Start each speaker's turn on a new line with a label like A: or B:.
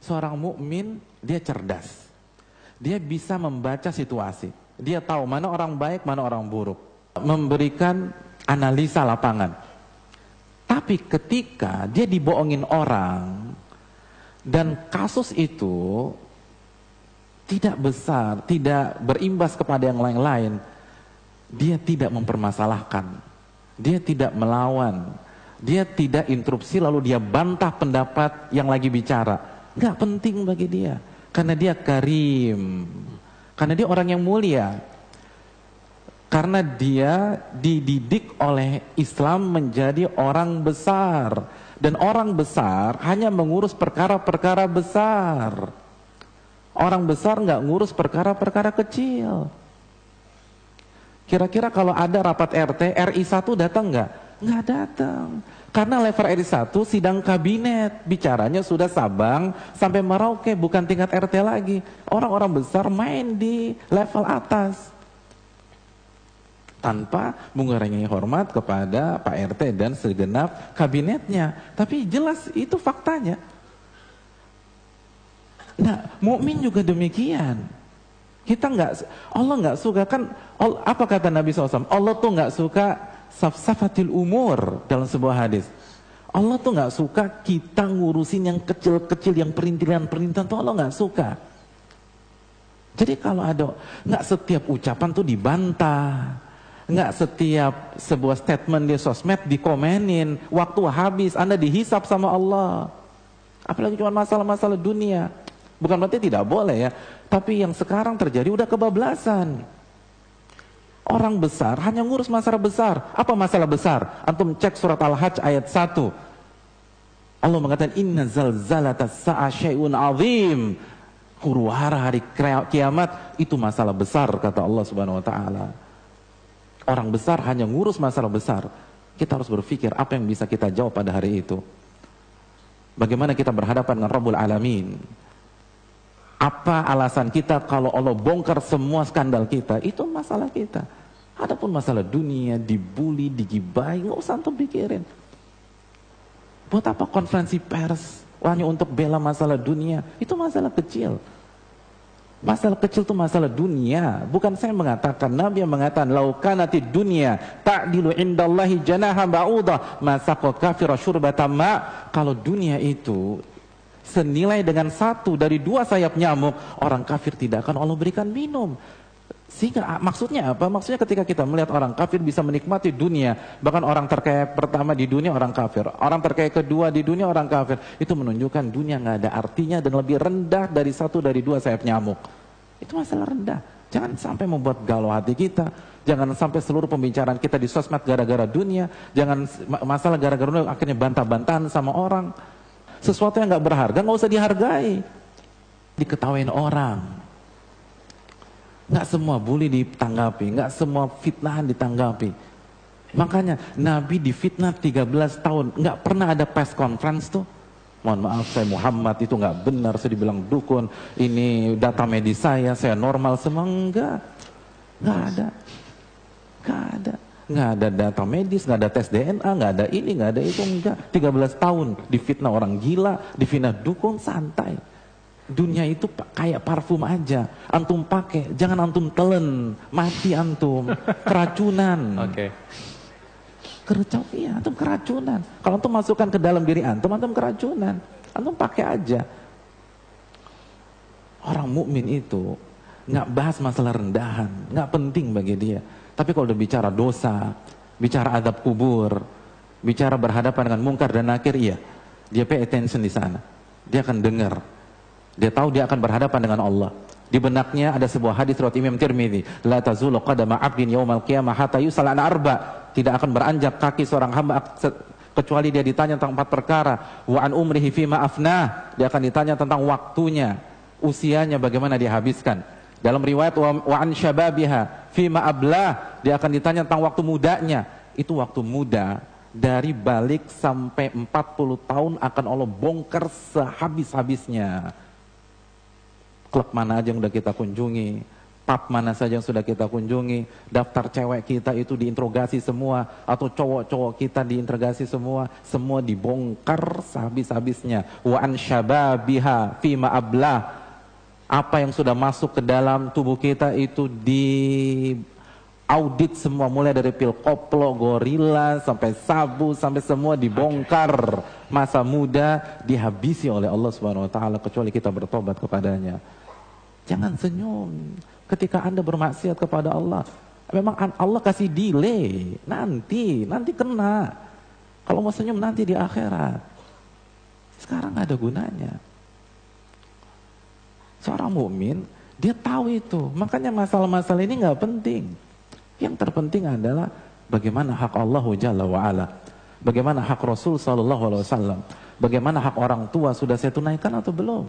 A: Seorang mukmin dia cerdas. Dia bisa membaca situasi. Dia tahu mana orang baik, mana orang buruk. Memberikan analisa lapangan. Tapi ketika dia dibohongin orang dan kasus itu tidak besar, tidak berimbas kepada yang lain-lain, dia tidak mempermasalahkan. Dia tidak melawan. Dia tidak interupsi lalu dia bantah pendapat yang lagi bicara. Nggak penting bagi dia, karena dia karim, karena dia orang yang mulia, karena dia dididik oleh Islam menjadi orang besar, dan orang besar hanya mengurus perkara-perkara besar. Orang besar nggak ngurus perkara-perkara kecil. Kira-kira kalau ada rapat RT, RI 1 datang nggak? Nggak datang. Karena level RI 1 sidang kabinet, bicaranya sudah Sabang sampai Merauke, bukan tingkat RT lagi. Orang-orang besar main di level atas. Tanpa mengurangi hormat kepada Pak RT dan segenap kabinetnya. Tapi jelas itu faktanya. Nah, mukmin juga demikian. Kita Allah nggak suka kan? Apa kata Nabi SAW? Allah tuh nggak suka safsafatil umur dalam sebuah hadis. Allah tuh nggak suka kita ngurusin yang kecil-kecil, yang perintilan-perintilan tuh Allah nggak suka. Jadi kalau ada, nggak setiap ucapan tuh dibantah, nggak setiap sebuah statement di sosmed dikomenin. Waktu habis, Anda dihisap sama Allah. Apalagi cuma masalah-masalah dunia. Bukan berarti tidak boleh ya, tapi yang sekarang terjadi udah kebablasan. Orang besar hanya ngurus masalah besar. Apa masalah besar? Antum cek surat Al-Hajj ayat 1. Allah mengatakan inna zalzalata sa'a syai'un azim. Huru-hara hari kiamat itu masalah besar, kata Allah Subhanahu wa taala. Orang besar hanya ngurus masalah besar. Kita harus berpikir apa yang bisa kita jawab pada hari itu. Bagaimana kita berhadapan dengan Rabbul Alamin? Apa alasan kita kalau Allah bongkar semua skandal kita? Itu masalah kita. Adapun masalah dunia, dibully, digibai, nggak usah antum pikirin. Buat apa konferensi pers hanya untuk bela masalah dunia? Itu masalah kecil. Masalah kecil itu masalah dunia. Bukan saya mengatakan, Nabi yang mengatakan laukanatid dunya ta'dilu indallahi janaha ba'udah masaqa kafira syurbata ma. Kalau dunia itu senilai dengan 1 dari 2 sayap nyamuk, orang kafir tidak akan Allah berikan minum. Sehingga maksudnya apa? Maksudnya ketika kita melihat orang kafir bisa menikmati dunia, bahkan orang terkaya pertama di dunia orang kafir, orang terkaya kedua di dunia orang kafir, itu menunjukkan dunia nggak ada artinya dan lebih rendah dari 1 dari 2 sayap nyamuk. Itu masalah rendah. Jangan sampai membuat galau hati kita. Jangan sampai seluruh pembicaraan kita di sosmed gara-gara dunia. Jangan masalah gara-gara dunia akhirnya bantah-bantahan sama orang. Sesuatu yang nggak berharga nggak usah dihargai, diketawain orang. Nggak semua bully ditanggapi, nggak semua fitnahan ditanggapi. Makanya Nabi difitnah 13 tahun, nggak pernah ada press conference tuh. Mohon maaf saya Muhammad itu nggak benar, saya dibilang dukun, ini data medis saya normal semua, nggak ada, nggak ada data medis, nggak ada tes DNA, nggak ada ini, nggak ada itu, enggak. 13 tahun difitnah orang gila, difitnah dukun, santai. Dunia itu kayak parfum aja, antum pakai, jangan antum telen, mati antum, keracunan.
B: Oke.
A: Iya, antum keracunan. Kalau antum masukkan ke dalam diri antum keracunan. Antum pakai aja. Orang mukmin itu nggak bahas masalah rendahan, nggak penting bagi dia. Tapi kalau udah bicara dosa, bicara adab kubur, bicara berhadapan dengan mungkar dan nakir, iya, dia pay attention di sana. Dia akan dengar. Dia tahu dia akan berhadapan dengan Allah. Di benaknya ada sebuah hadis riwayat Imam Tirmidzi, la tazulu qadama 'abdin yaumal qiyamah hatta yus'ala an arba'. Tidak akan beranjak kaki seorang hamba kecuali dia ditanya tentang 4 perkara. Wa an umrihi fima afnah. Dia akan ditanya tentang waktunya, usianya bagaimana dia habiskan. Dalam riwayat wa an syababiha fima ablah. Dia akan ditanya tentang waktu mudanya. Itu waktu muda dari balik sampai 40 tahun akan Allah bongkar sehabis-habisnya. Klub mana aja yang udah kita kunjungi, pub mana saja yang sudah kita kunjungi, daftar cewek kita itu diinterogasi semua, atau cowok-cowok kita diinterogasi semua dibongkar sehabis-habisnya. Wa an syababiha fima ablah, apa yang sudah masuk ke dalam tubuh kita itu di audit semua, mulai dari pil koplo, gorila, sampai sabu, sampai semua dibongkar. Masa muda dihabisi oleh Allah Subhanahu wa taala kecuali kita bertobat kepadanya. Jangan senyum ketika Anda bermaksiat kepada Allah. Memang Allah kasih delay, nanti kena. Kalau mau senyum nanti di akhirat. Sekarang ada gunanya. Seorang mukmin dia tahu itu, makanya masalah-masalah ini nggak penting. Yang terpenting adalah bagaimana hak Allah Jalla wa'ala, bagaimana hak Rasul Sallallahu Alaihi Wasallam, bagaimana hak orang tua, sudah saya tunaikan atau belum.